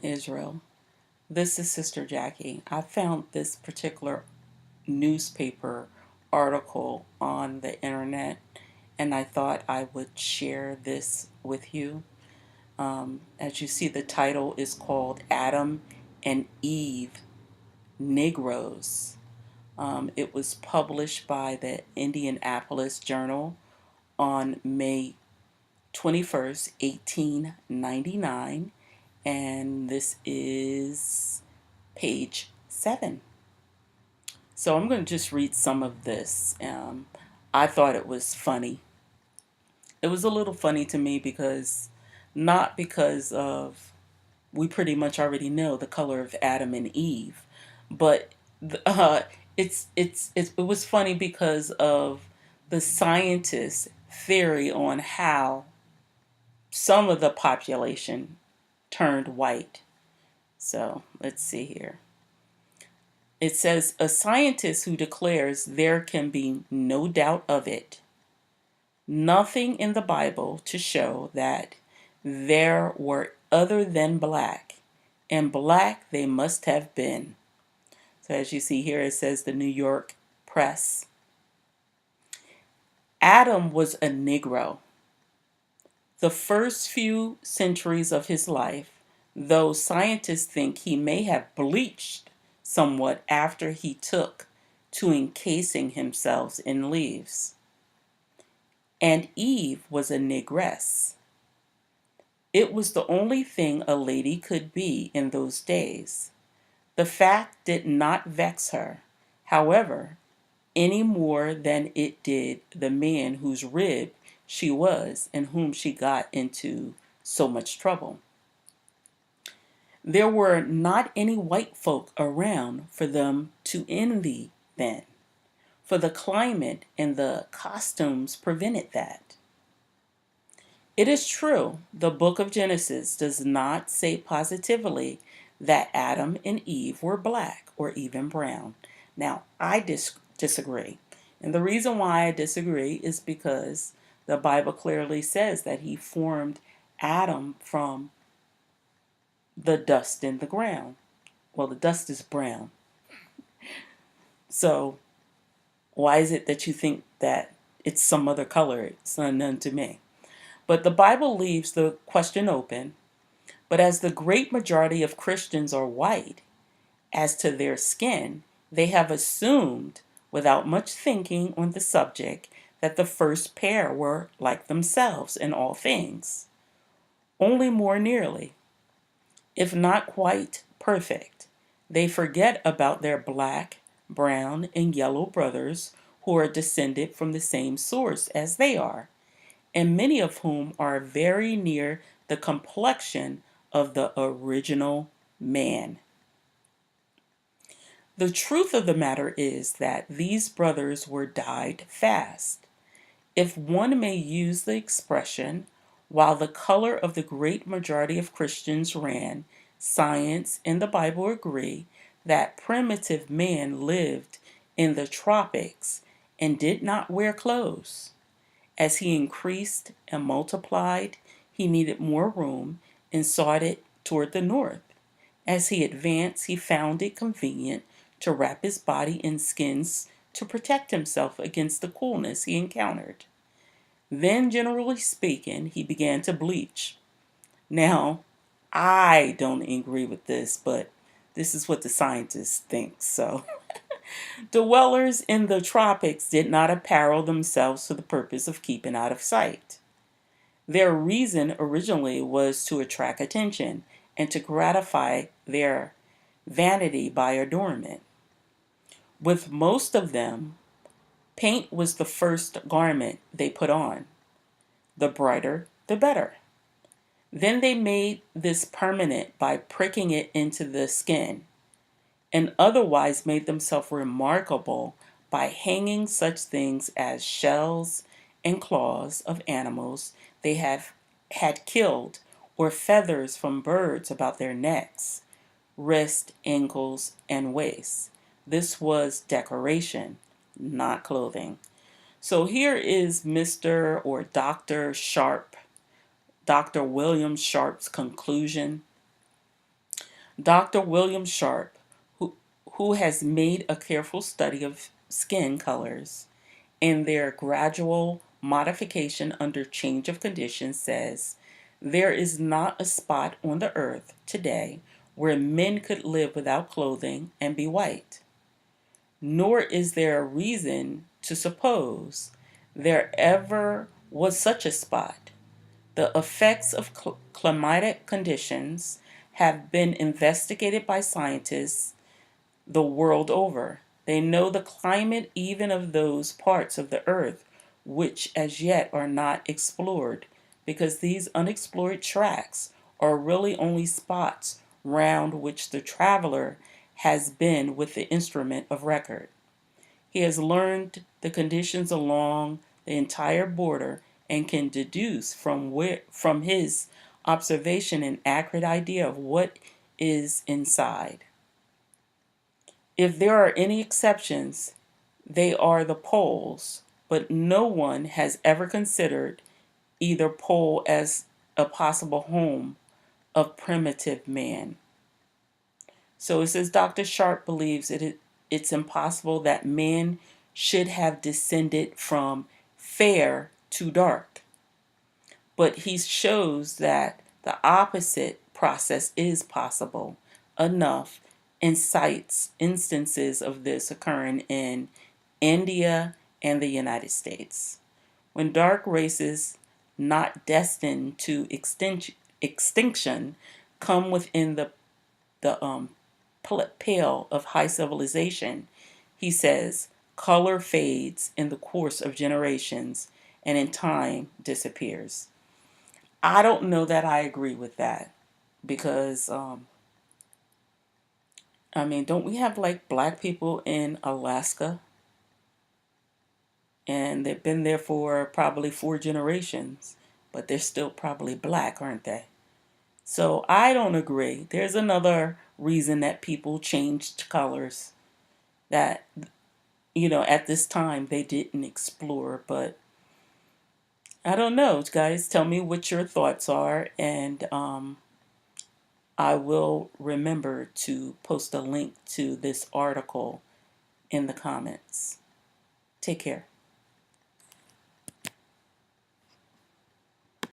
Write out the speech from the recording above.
Israel. This is Sister Jackie. I found this particular newspaper article on the internet and I thought I would share this with you. As you see, the title is called Adam and Eve Negroes. It was published by the Indianapolis Journal on May 21st, 1899, and this is page 7. So I'm going to just read some of this. I thought it was funny. It was a little funny to me because, not because of, we pretty much already know the color of Adam and Eve, but uh, it was funny because of the scientists' theory on how some of the population turned white. So let's see here. It says, a scientist who declares there can be no doubt of it. Nothing in the Bible to show that there were other than black, and black they must have been. So as you see here, it says the New York Press. Adam was a Negro. The first few centuries of his life, though scientists think he may have bleached somewhat after he took to encasing himself in leaves. And Eve was a negress. It was the only thing a lady could be in those days. The fact did not vex her, however, any more than it did the man whose rib she was and whom she got into so much trouble. There were not any white folk around for them to envy then, for the climate and the costumes prevented that. It is true, the book of Genesis does not say positively that Adam and Eve were black or even brown. Now, I disagree. And the reason why I disagree is because the Bible clearly says that he formed Adam from the dust in the ground. Well, the dust is brown. So, why is it that you think that it's some other color? It's unknown to me. But the Bible leaves the question open. But as the great majority of Christians are white, as to their skin, they have assumed, without much thinking on the subject, that the first pair were like themselves in all things, only more nearly, if not quite perfect. They forget about their black, brown, and yellow brothers who are descended from the same source as they are, and many of whom are very near the complexion of the original man. The truth of the matter is that these brothers were dyed fast, if one may use the expression, while the color of the great majority of Christians ran. Science and the Bible agree that primitive man lived in the tropics and did not wear clothes. As he increased and multiplied, he needed more room and sought it toward the north. As he advanced, he found it convenient to wrap his body in skins to protect himself against the coolness he encountered. Then, generally speaking, he began to bleach. Now, I don't agree with this, but this is what the scientists think. So, dwellers in the tropics did not apparel themselves for the purpose of keeping out of sight. Their reason originally was to attract attention and to gratify their vanity by adornment. With most of them, paint was the first garment they put on. The brighter, the better. Then they made this permanent by pricking it into the skin, and otherwise made themselves remarkable by hanging such things as shells and claws of animals they had killed, or feathers from birds about their necks, wrists, ankles, and waists. This was decoration, not clothing. So here is Mr. or Dr. Sharpe, Dr. William Sharpe's conclusion. Dr. William Sharpe, who, who has made a careful study of skin colors and their gradual modification under change of conditions, says there is not a spot on the earth today where men could live without clothing and be white, nor is there a reason to suppose there ever was such a spot. The effects of climatic conditions have been investigated by scientists the world over. They know the climate even of those parts of the earth which as yet are not explored, because these unexplored tracts are really only spots round which the traveler has been with the instrument of record. He has learned the conditions along the entire border and can deduce from his observation an accurate idea of what is inside. If there are any exceptions, they are the poles, but no one has ever considered either pole as a possible home of primitive man. So it says Dr. Sharpe believes it's impossible that man should have descended from fair to dark, but he shows that the opposite process is possible enough and cites instances of this occurring in India and the United States. When dark races not destined to extinction come within the pale of high civilization, he says, color fades in the course of generations and in time disappears. I don't know that I agree with that because, I mean, don't we have like black people in Alaska? And they've been there for probably 4 generations, but they're still probably black, aren't they? So I don't agree. There's another reason that people changed colors that, at this time they didn't explore, but I don't know, guys. Tell me what your thoughts are, and I will remember to post a link to this article in the comments. Take care.